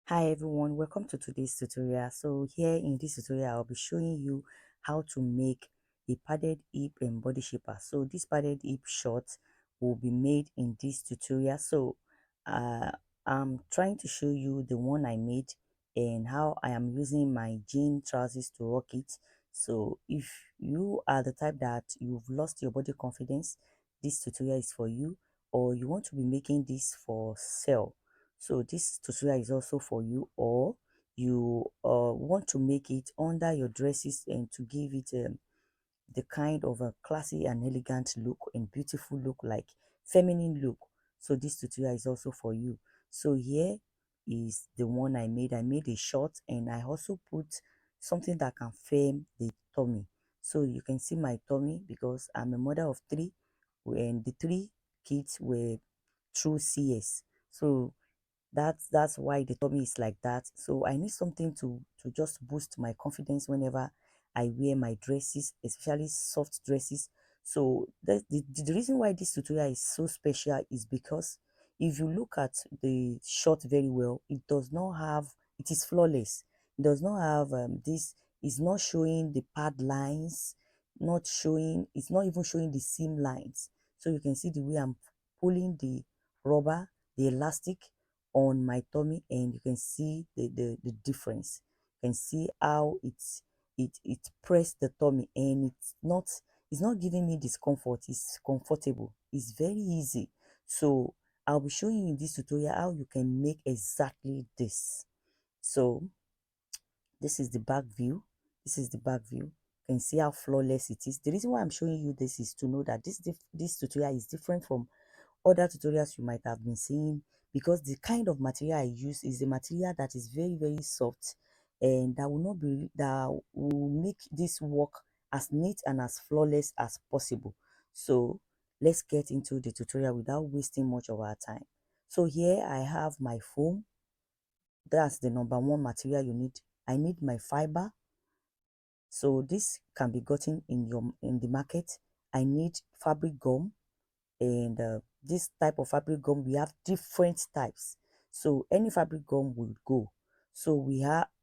Hi everyone, welcome to today's tutorial. So here in this tutorial, I'll be showing you how to make a padded hip and body shaper. So this padded hip short will be made in this tutorial. So uh, I'm trying to show you the one I made and how I am using my jean trousers to rock it. So if you are the type that you've lost your body confidence, this tutorial is for you, or you want to be making this for sale, so this tutorial is also for you, or you want to make it under your dresses and to give it the kind of a classy and elegant look and beautiful look, like feminine look. So this tutorial is also for you. So here is the one I made a short, and I also put something that can firm the tummy. So you can see my tummy because I'm a mother of three, and the three kids were through CS. So that's why the tummy is like that. So I need something to just boost my confidence whenever I wear my dresses, especially soft dresses. So the reason why this tutorial is so special is because if you look at the shot very well, it does not have, it is flawless. It does not have this, is not showing the pad lines, not showing, it's not even showing the seam lines. So you can see the way I'm pulling the rubber, the elastic on my tummy, and you can see the difference. You can see how it pressed the tummy, and it's not giving me discomfort. It's comfortable, it's very easy. So I'll be showing you in this tutorial how you can make exactly this. So this is the back view. This is the back view. You can see how flawless it is. The reason why I'm showing you this is to know that this tutorial is different from other tutorials you might have been seeing, because the kind of material I use is a material that is very soft, and that will not be, that will make this work as neat and as flawless as possible. So let's get into the tutorial without wasting much of our time. So here I have my foam. That's the number one material you need. I need my fiber. So this can be gotten in the market. I need fabric gum, and this type of fabric gum, we have different types, so any fabric gum will go. So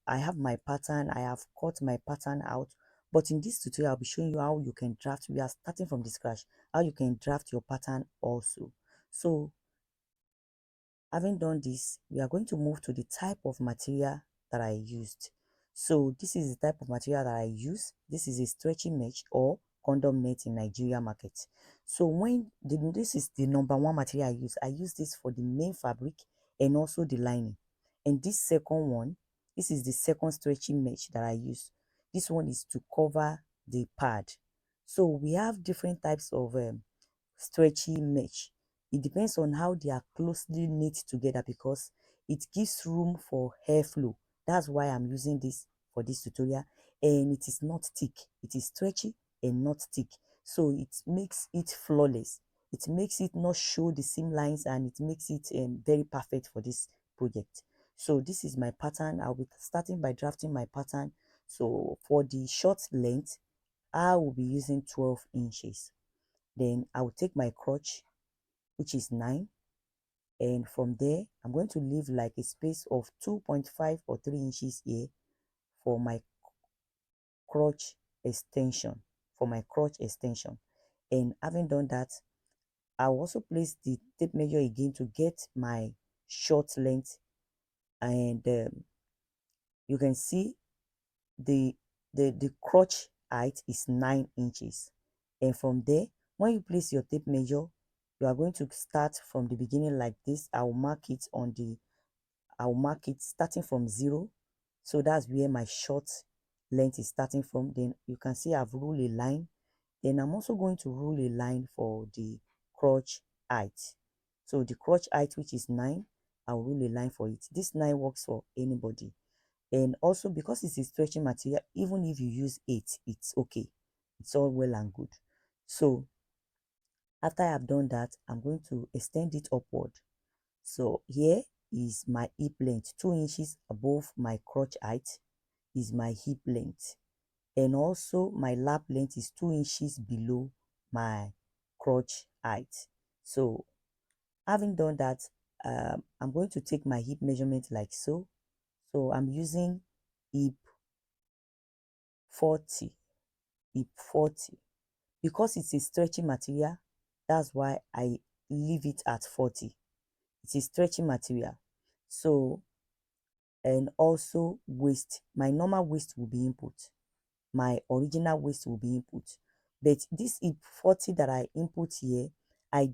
I have my pattern. I have cut my pattern out, but in this tutorial I'll be showing you how you can draft. We are starting from the scratch, how you can draft your pattern also. So having done this, we are going to move to the type of material that I used. So this is the type of material that I use. This is a stretchy mesh or condom net in Nigeria market. So this is the number one material I use this for the main fabric and also the lining. And this second one, this is the second stretchy mesh that I use. This one is to cover the pad. So we have different types of stretchy mesh. It depends on how they are closely knit together, because it gives room for airflow. That's why I'm using this for this tutorial. And it is not thick. It is stretchy and not thick. So it makes it flawless. It makes it not show the seam lines, and it makes it very perfect for this project. So this is my pattern. I'll be starting by drafting my pattern. So for the short length, I will be using 12 inches. Then I will take my crotch, which is 9, and from there I'm going to leave like a space of 2.5 or 3 inches here for my crotch extension, and having done that, I'll also place the tape measure again to get my short length. And you can see the the crotch height is 9 inches. And from there, when you place your tape measure, you are going to start from the beginning like this. I'll mark it starting from 0. So that's where my short length is starting from. Then you can see I've ruled a line. Then I'm also going to rule a line for the crotch height. So the crotch height, which is 9, I'll rule a line for it. This 9 works for anybody. And also, because it's a stretching material, even if you use 8, it's okay. It's all well and good. So after I have done that, I'm going to extend it upward. So here is my hip length. 2 inches above my crotch height is my hip length. And also my lap length is 2 inches below my crotch height. So having done that, I'm going to take my hip measurement like so. So I'm using hip 40, hip 40. Because it's a stretchy material, that's why I leave it at 40. It's a stretchy material. So, and also waist, my normal waist will be input, my original waist will be input, but this hip 40 that I input here, I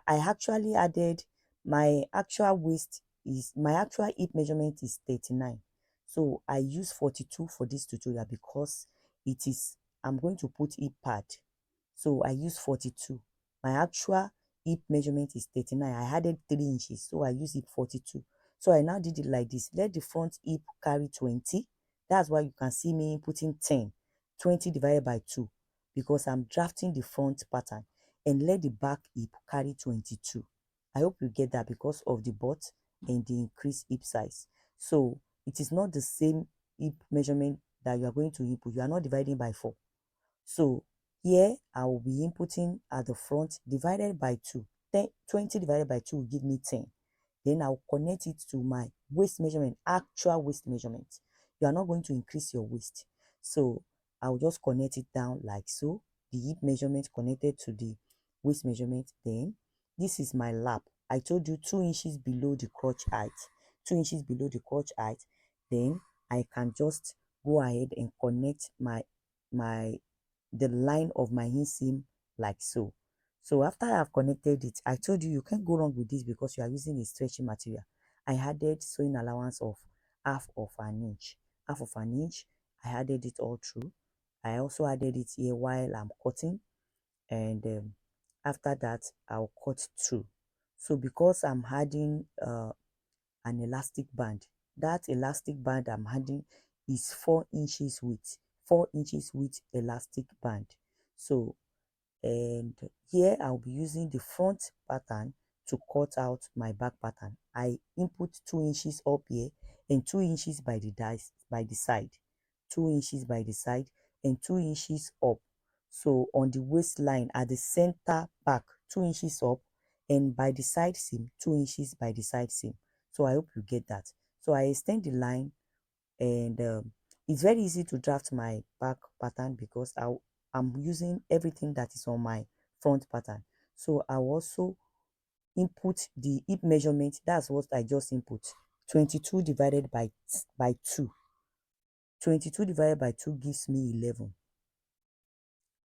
actually added my actual waist is my actual hip measurement is 39, so I use 42 for this tutorial because it is I'm going to put hip pad, so I use 42. My actual hip measurement is 39. I added 3 inches, so I use hip 42. So I now did it like this. Let the front hip carry 20. That's why you can see me putting 10. 20 divided by 2 because I'm drafting the front pattern, and let the back hip carry 22. I hope you get that because of the butt and the increased hip size. So it is not the same hip measurement that you are going to input. You are not dividing by 4. So here I will be inputting at the front divided by 2. 10, 20 divided by 2 will give me 10. Then I'll connect it to my waist measurement, actual waist measurement. You are not going to increase your waist. So I'll just connect it down like so. The hip measurement connected to the waist measurement. Then this is my lap. I told you 2 inches below the crotch height. 2 inches below the crotch height. Then I can just go ahead and connect my the line of my inseam like so. So after I have connected it, I told you can't go wrong with this because you are using a stretchy material. I added sewing allowance of half of an inch. Half of an inch, I added it all through. I also added it here while I'm cutting, and after that I'll cut through. So because I'm adding an elastic band, that elastic band I'm adding is 4 inches width, 4 inches width elastic band. So, and here I'll be using the front pattern to cut out my back pattern. I input 2 inches up here and 2 inches by the dice by the side, 2 inches by the side and 2 inches up. So on the waistline at the center back, 2 inches up, and by the side seam 2 inches by the side seam. So I hope you get that. So I extend the line, and it's very easy to draft my back pattern because I'm using everything that is on my front pattern. So I also input the hip measurement. That's what I just input. 22 divided by 2. 22 divided by 2 gives me 11.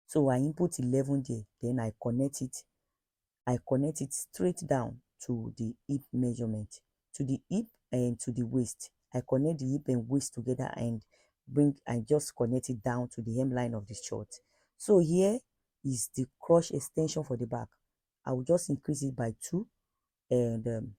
So I input 11 there. Then I connect it straight down to the hip measurement, to the hip and to the waist. I connect the hip and waist together and I just connect it down to the hemline of the short. So here is the crotch extension for the back. I will just increase it by 2, and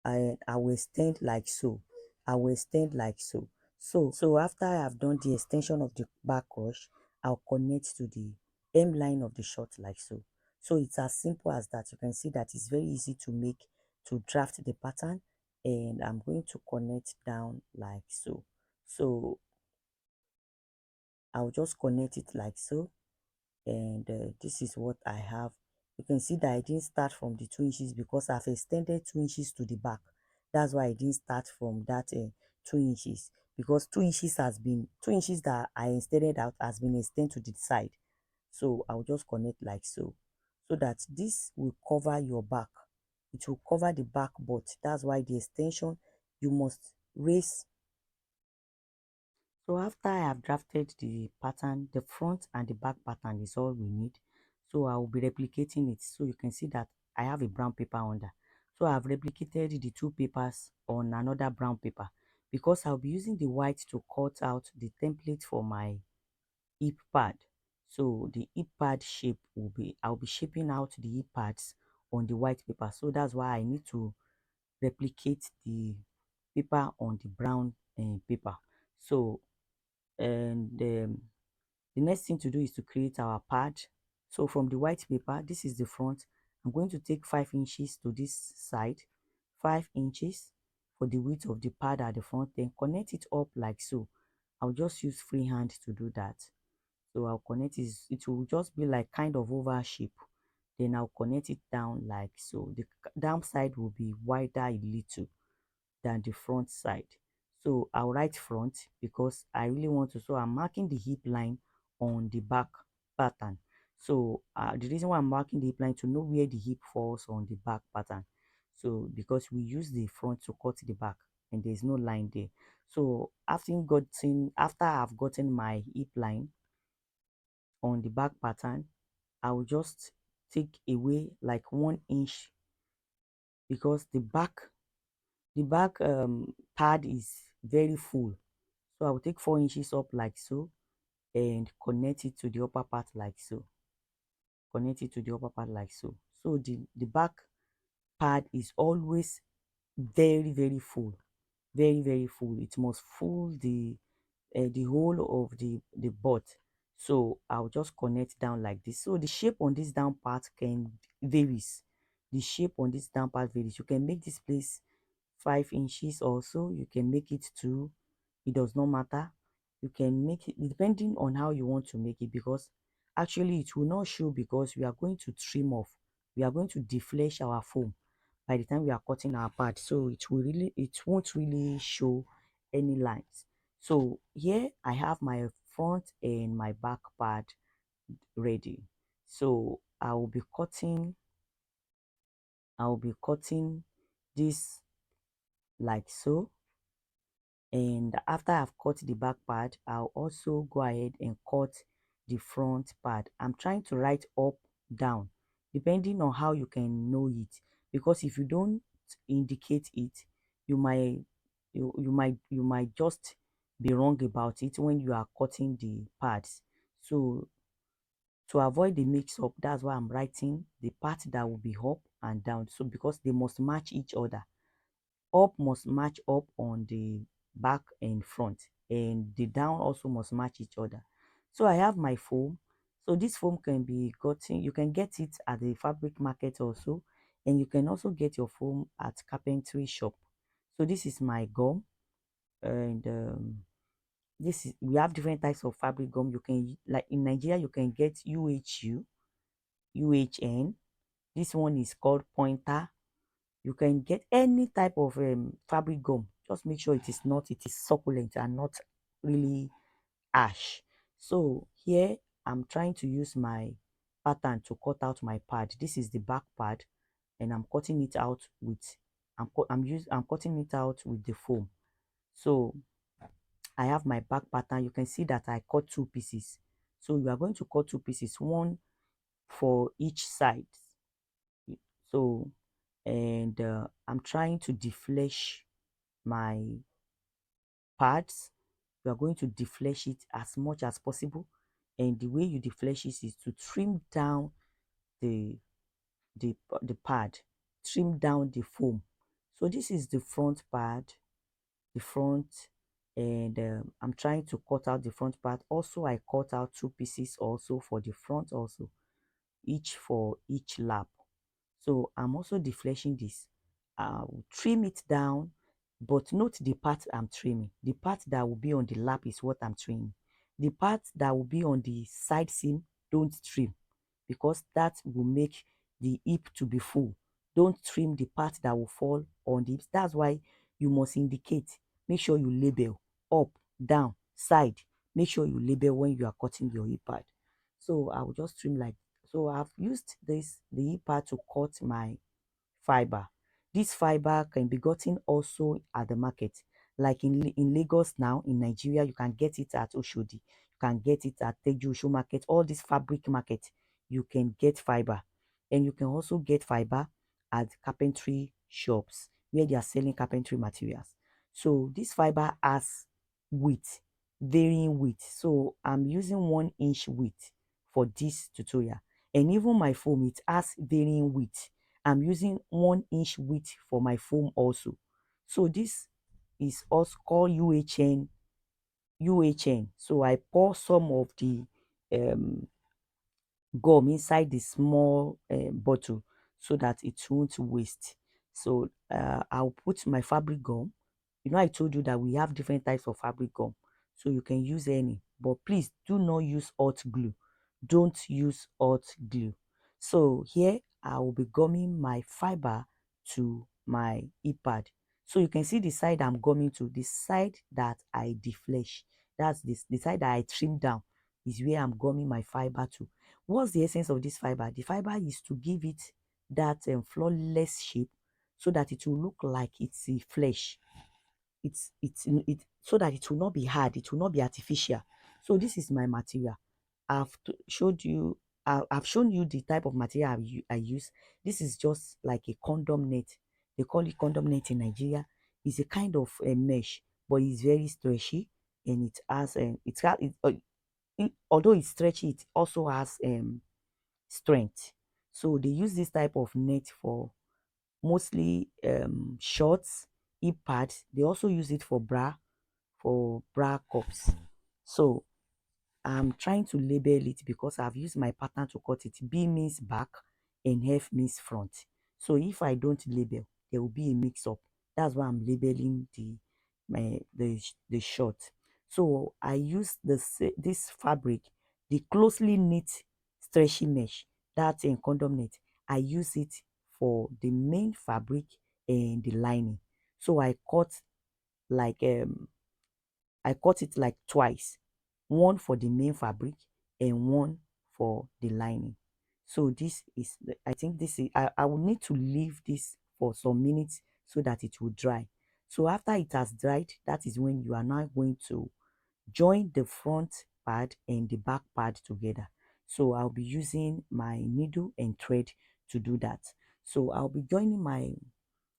I will extend like so. I will extend like so. So after I have done the extension of the back rush, I'll connect to the hemline of the short like so. So it's as simple as that. You can see that it's very easy to make, to draft the pattern, and I'm going to connect down like so. So I'll just connect it like so, and this is what I have. You can see that I didn't start from the 2 inches because I've extended 2 inches to the back. That's why I didn't start from that 2 inches, because 2 inches that I extended out has been extended to the side. So I'll just connect like so, so that this will cover your back. It will cover the back butt. That's why the extension, you must raise. So after I have drafted the pattern, the front and the back pattern is all we need. So I will be replicating it. So you can see that I have a brown paper under. So I have replicated the 2 papers on another brown paper because I'll be using the white to cut out the template for my hip pad. So the hip pad shape will be, I'll be shaping out the hip pads on the white paper. So that's why I need to replicate the paper on the brown paper. So, and the next thing to do is to create our pad. So from the white paper, this is the front. I'm going to take 5 inches to this side, 5 inches for the width of the pad at the front, then connect it up like so. I'll just use free hand to do that. So I'll connect it, it will just be like kind of oval shape. Then I'll connect it down like so. The down side will be wider a little than the front side. So I'll write front because I really want to. So I'm marking the hip line on the back pattern. So the reason why I'm marking the hip line to know where the hip falls on the back pattern. So because we use the front to cut the back and there's no line there. So after I've gotten my hip line on the back pattern, I'll just take away like 1 inch because the back pad is very full. So I will take 4 inches up like so and connect it to the upper part like so. Connect it to the upper part like so. So the back pad is always very, very full. Very, very full. It must full the whole of the butt. So I'll just connect down like this. So the shape on this down part can varies. The shape on this down part varies. You can make this place 5 inches also. You can make it 2. It does not matter. You can make it depending on how you want to make it, because actually it will not show because we are going to trim off. We are going to deflesh our foam by the time we are cutting our part, so it won't really show any lines. So here I have my front and my back part ready. So I will be cutting this like so. And after I've cut the back part, I'll also go ahead and cut the front part. I'm trying to write up, down, depending on how you can know it. Because if you don't indicate it, you might you might just be wrong about it when you are cutting the parts. So to avoid the mix up, that's why I'm writing the part that will be up and down. So because they must match each other, up must match up on the back and front, and the down also must match each other. So I have my foam. So this foam can be gotten, you can get it at the fabric market also, and you can also get your foam at carpentry shop. So this is my gum, and this is we have different types of fabric gum. You can, like in Nigeria, you can get UHN. This one is called pointer. You can get any type of fabric gum. Just make sure it is succulent and not really ash. So here I'm trying to use my pattern to cut out my pad. This is the back pad, and I'm cutting it out with I'm cutting it out with the foam. So I have my back pattern. You can see that I cut 2 pieces. So you are going to cut 2 pieces, one for each side. So and I'm trying to deflesh my parts. You are going to deflesh it as much as possible, and the way you deflesh it is to trim down the the pad, trim down the foam. So this is the front pad, the front, and I'm trying to cut out the front part. Also I cut out 2 pieces also for the front also, each for each lap. So I'm also defleshing this. I'll trim it down, but note the part I'm trimming. The part that will be on the lap is what I'm trimming. The part that will be on the side seam, don't trim, because that will make the hip to be full. Don't trim the part that will fall on the hips. That's why you must indicate. Make sure you label up, down, side. Make sure you label when you are cutting your hip pad. So I will just trim like so. I've used the hip pad to cut my fiber. This fiber can be gotten also at the market. Like in Lagos now, in Nigeria, you can get it at Oshodi. You can get it at Teju market. All these fabric market, you can get fiber. And you can also get fiber at carpentry shops where they are selling carpentry materials. So this fiber has width, varying width. So I'm using 1 inch width for this tutorial. And even my foam, it has varying width. I'm using 1 inch width for my foam also. So this is also called UHN. UHN. So I pour some of the um, gum inside the small bottle so that it won't waste. So I'll put my fabric gum. You know, I told you that we have different types of fabric gum. So you can use any, but please do not use hot glue. Don't use hot glue. So here I will be gumming my fiber to my hip pad. So you can see the side I'm gumming to, the side that I deflesh. That's this, the side that I trim down is where I'm gumming my fiber to. What's the essence of this fiber? The fiber is to give it that flawless shape so that it will look like it's a flesh. It so that it will not be hard, it will not be artificial. So this is my material. Showed you, I've shown you the type of material I use. This is just like a condom net. They call it condom net in Nigeria. It's a kind of a mesh, but it's very stretchy, and it has although it's stretchy, it also has strength. So they use this type of net for mostly shorts, hip pads. They also use it for bra cups. So I'm trying to label it because I've used my pattern to cut it. B means back and F means front. So if I don't label, there will be a mix up. That's why I'm labeling the short. So I use this fabric, the closely knit stretchy mesh, that's in condom knit. I use it for the main fabric and the lining. So like um I cut it like twice, one for the main fabric and one for the lining. So this is, I think this is, I will need to leave this for some minutes so that it will dry. So after it has dried, that is when you are now going to join the front pad and the back pad together. So I'll be using my needle and thread to do that. So I'll be joining my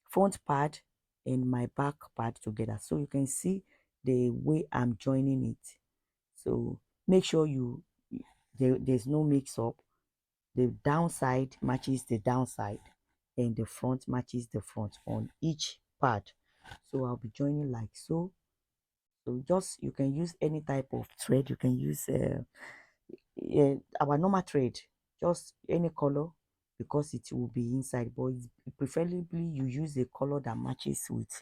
front pad and my back pad together, so you can see the way I'm joining it. So make sure there's no mix up. The downside matches the downside and the front matches the front on each pad. So I'll be joining like so. So just, you can use any type of thread. You can use our normal thread, just any color, because it will be inside, but preferably you use a color that matches with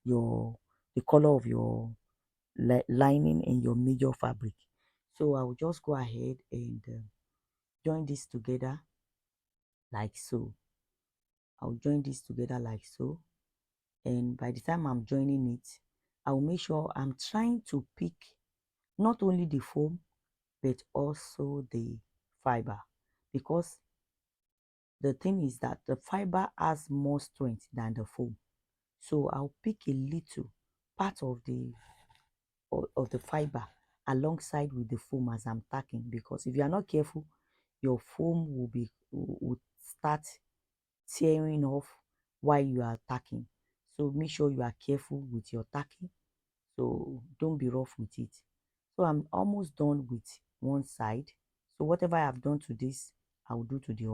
your the color of your lining and your major fabric. So I will just go ahead and join this together like so. I'll join this together like so, and by the time I'm joining it, I'll make sure I'm trying to pick not only the foam but also the fiber, because the thing is that the fiber has more strength than the foam. So I'll pick a little part of the fiber alongside with the foam as I'm tacking, because if you are not careful, your foam will start tearing off while you are tacking. So make sure you are careful with your tacking. So don't be rough with it. So I'm almost done with one side. So whatever I have done to this, I will do to the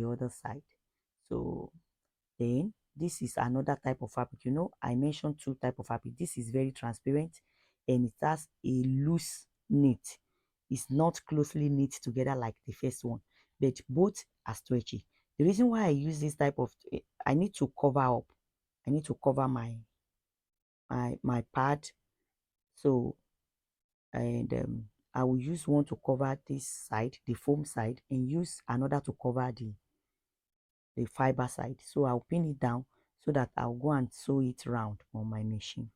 other side. So then this is another type of fabric. You know, I mentioned two type of fabric. This is very transparent and it has a loose knit. It's not closely knit together like the first one, but both are stretchy. The reason why I use this type of, I need to cover up. I need to cover my pad. So, and I will use one to cover this side, the foam side, and use another to cover the fiber side. So I'll pin it down so that I'll go and sew it round on my machine.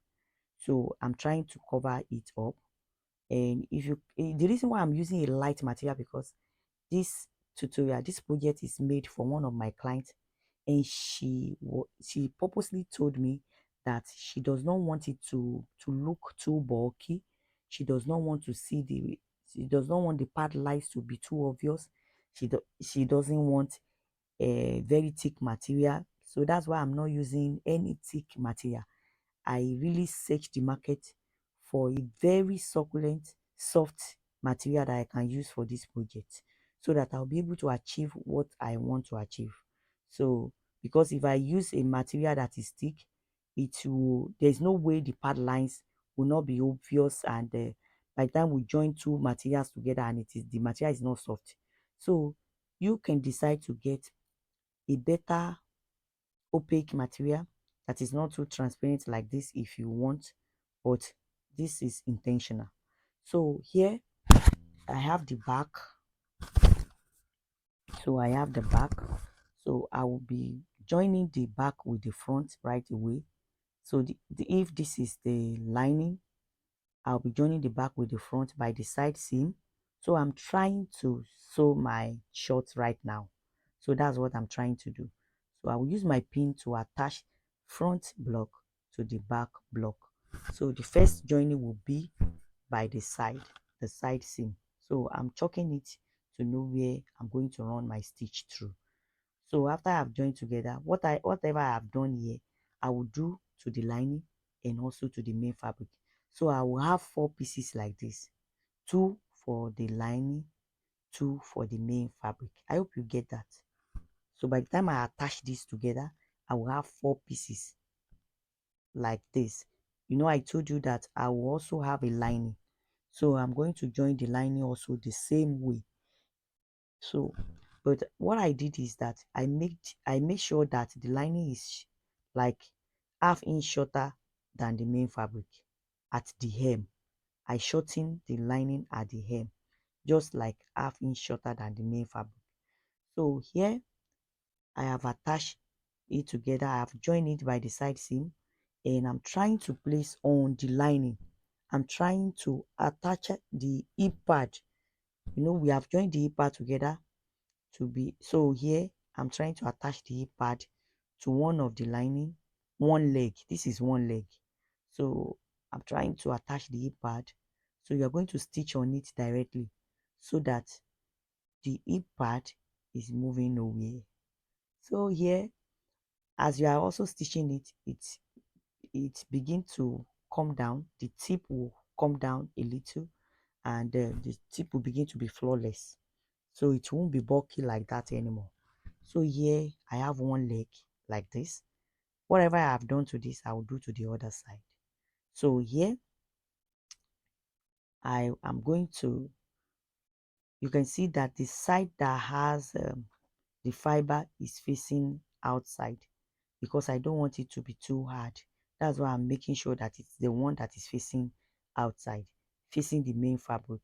So I'm trying to cover it up. And the reason why I'm using a light material, because this project is made for one of my clients, and she purposely told me that she does not want it to look too bulky. She does not want to see she does not want the pad lines to be too obvious. She doesn't want a very thick material. So that's why I'm not using any thick material. I really search the market for a very succulent, soft material that I can use for this project, so that I'll be able to achieve what I want to achieve. So, because if I use a material that is thick, there's no way the pad lines will not be obvious, and by the time we join two materials together and the material is not soft. So you can decide to get a better opaque material that is not too transparent like this if you want, but this is intentional. So here I have the back. So I have the back. So I will be joining the back with the front right away. So if this is the lining, I'll be joining the back with the front by the side seam. So I'm trying to sew my short right now. So that's what I'm trying to do. So I will use my pin to attach front block to the back block. So the first joining will be by the side seam. So I'm chalking it to know where I'm going to run my stitch through. So after I've joined together, whatever I have done here, I will do to the lining and also to the main fabric. So I will have 4 pieces like this, 2 for the lining, 2 for the main fabric. I hope you get that. So by the time I attach this together, I will have 4 pieces like this. You know, I told you that I will also have a lining. So I'm going to join the lining also the same way. So, but what I did is that I made sure that the lining is like ½ inch shorter than the main fabric at the hem. I shorten the lining at the hem, just like ½ inch shorter than the main fabric. So here I have attached it together. I have joined it by the side seam, and I'm trying to place on the lining. I'm trying to attach the hip pad. You know, we have joined the hip pad together to be, so here I'm trying to attach the hip pad to one of the lining, one leg. This is one leg. So I'm trying to attach the hip pad. So you're going to stitch on it directly so that the hip pad is moving nowhere. So here, as you are also stitching it, it begin to come down. The tip will come down a little, and the tip will begin to be flawless. So it won't be bulky like that anymore. So here I have one leg like this. Whatever I have done to this, I will do to the other side. So here I am going to, you can see that the side that has the fiber is facing outside, because I don't want it to be too hard. That's why I'm making sure that it's the one that is facing outside, facing the main fabric.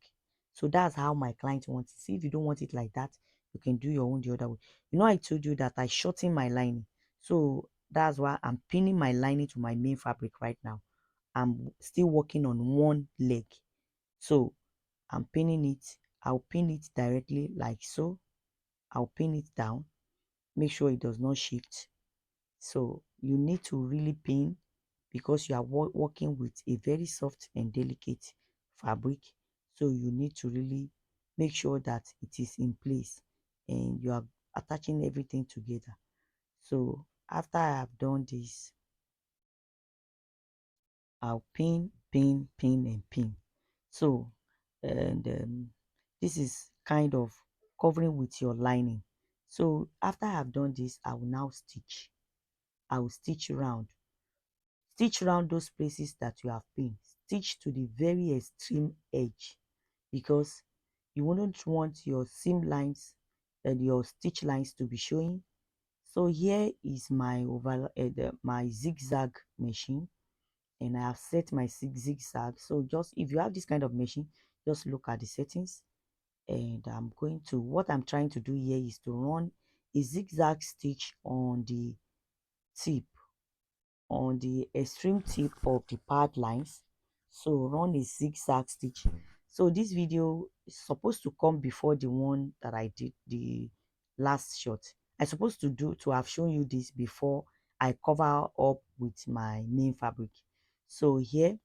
So that's how my client wants it. See, if you don't want it like that, you can do your own the other way. You know, I told you that I shorten my lining. So that's why I'm pinning my lining to my main fabric right now. I'm still working on one leg. So I'm pinning it. I'll pin it directly like so. I'll pin it down. Make sure it does not shift. So you need to really pin, because you are working with a very soft and delicate fabric. So you need to really make sure that it is in place and you are attaching everything together. So after I have done this, I'll pin, pin, pin, and pin. So, and this is kind of covering with your lining. So after I have done this, I will now stitch. I will stitch around. Stitch around those places that you have pinned. Stitch to the very extreme edge, because you wouldn't want your seam lines and your stitch lines to be showing. So here is my my zigzag machine, and I have set my zigzag. So just if you have this kind of machine, just look at the settings, and what I'm trying to do here is to run a zigzag stitch on the tip, on the extreme tip of the pad lines. So run a zigzag stitch. So this video is supposed to come before the one that I did the last shot. I supposed to have shown you this before I cover up with my main fabric. So here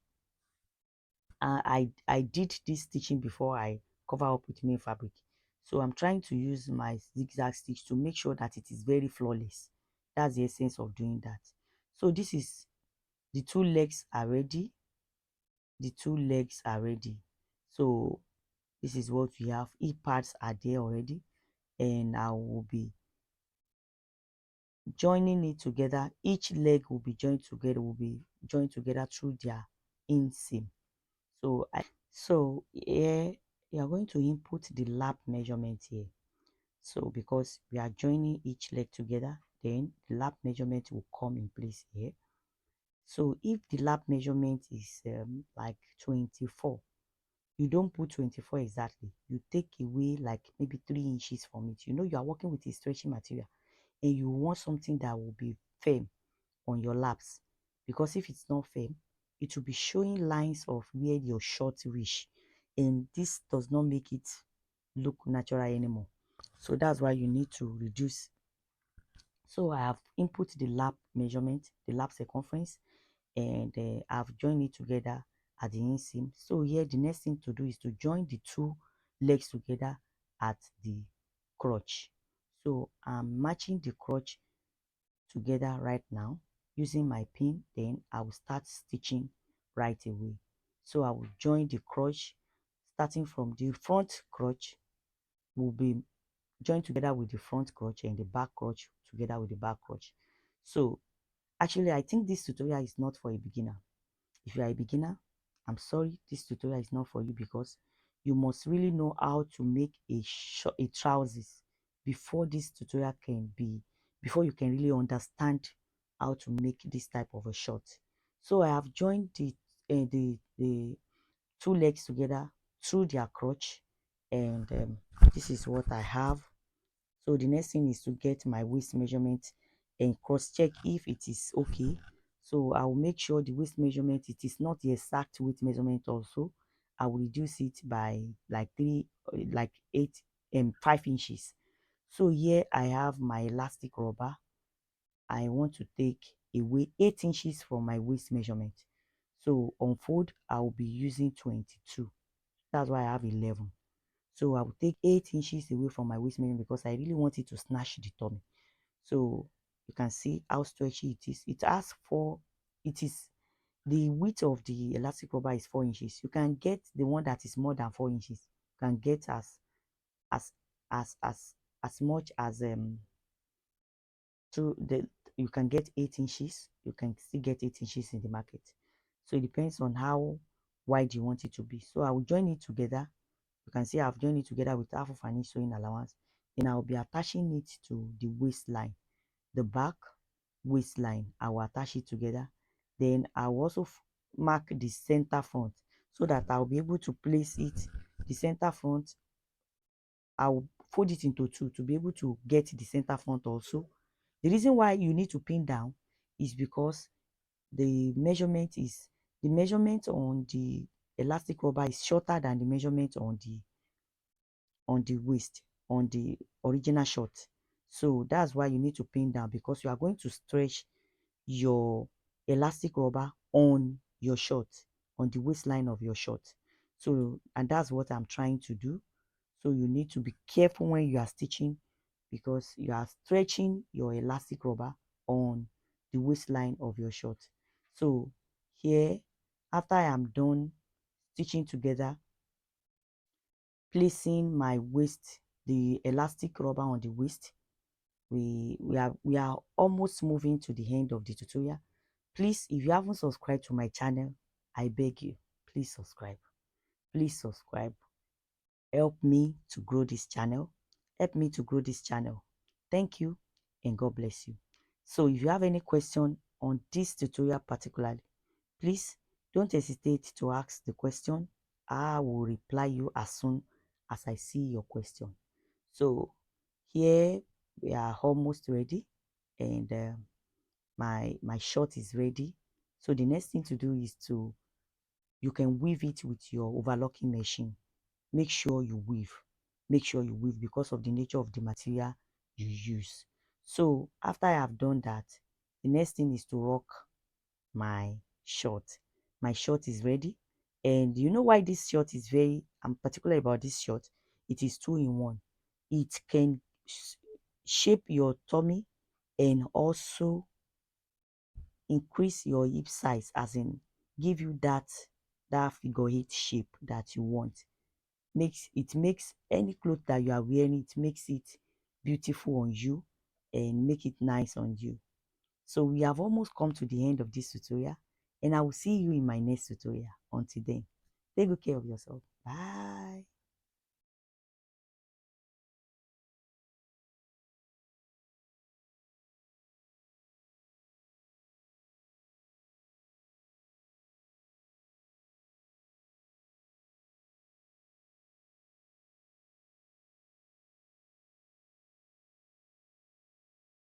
I did this stitching before I cover up with main fabric. So I'm trying to use my zigzag stitch to make sure that it is very flawless. That's the essence of doing that. So this is, the two legs are ready. The two legs are ready. So this is what we have. Hip pads are there already, and I will be joining it together. Each leg will be joined together through their inseam. So here you are going to input the lap measurement here. So because we are joining each leg together, then the lap measurement will come in place here. So if the lap measurement is like 24, you don't put 24 exactly. You take away like maybe 3 inches from it. You know, you are working with a stretchy material. and you want something that will be firm on your laps, because if it's not firm, it will be showing lines of where your short reach, and this does not make it look natural anymore. So that's why you need to reduce. So I have input the lap measurement, the lap circumference, and I've joined it together at the inseam. So here the next thing to do is to join the two legs together at the crotch. So I'm matching the crotch together right now using my pin. Then I will start stitching right away. So I will join the crotch starting from the front crotch will be joined together with the front crotch, and the back crotch together with the back crotch. So actually I think this tutorial is not for a beginner. If you are a beginner, I'm sorry, this tutorial is not for you, because you must really know how to make a trousers before this tutorial can be, before you can really understand how to make this type of a short. So I have joined the two legs together through their crotch, and this is what I have. So the next thing is to get my waist measurement and cross check if it is okay. So I will make sure the waist measurement, it is not the exact weight measurement also. I will reduce it by like like 5 inches. So here I have my elastic rubber. I want to take away 8 inches from my waist measurement. So on fold, I will be using 22. That's why I have 11. So I will take 8 inches away from my waist measurement because I really want it to snatch the tummy. So you can see how stretchy it is. It has four, it is the width of the elastic rubber is 4 inches. You can get the one that is more than 4 inches. You can get as as as as much as to the you can get 8 inches. You can still get 8 inches in the market. So it depends on how wide you want it to be. So I will join it together. You can see I've joined it together with half of an inch sewing allowance. Then I'll be attaching it to the waistline, the back waistline. I will attach it together. Then I will also mark the center front so that I'll be able to place it. The center front, I'll fold it into two to be able to get the center front also. The reason why you need to pin down is because the measurement is the measurement on the elastic rubber is shorter than the measurement on the waist on the original short. So that's why you need to pin down, because you are going to stretch your elastic rubber on your short, on the waistline of your short. So, and that's what I'm trying to do. So you need to be careful when you are stitching, because you are stretching your elastic rubber on the waistline of your short. So here, after I am done stitching together, placing my waist, the elastic rubber on the waist, we are almost moving to the end of the tutorial. Please, if you haven't subscribed to my channel, I beg you, please subscribe. Please subscribe. Help me to grow this channel. Help me to grow this channel. Thank you, and God bless you. So if you have any question on this tutorial particularly, please don't hesitate to ask the question. I will reply you as soon as I see your question. So here we are almost ready, and my short is ready. So the next thing to do is to you can weave it with your overlocking machine. Make sure you weave. Make sure you weave because of the nature of the material you use. So after I have done that, the next thing is to rock my short. My short is ready. And you know why this short is I'm particular about this short. It is 2 in 1. It can shape your tummy and also increase your hip size, as in give you that figure eight shape that you want. Makes any cloth that you are wearing, it makes it beautiful on you and make it nice on you. So we have almost come to the end of this tutorial, and I will see you in my next tutorial. Until then, take good care of yourself. Bye.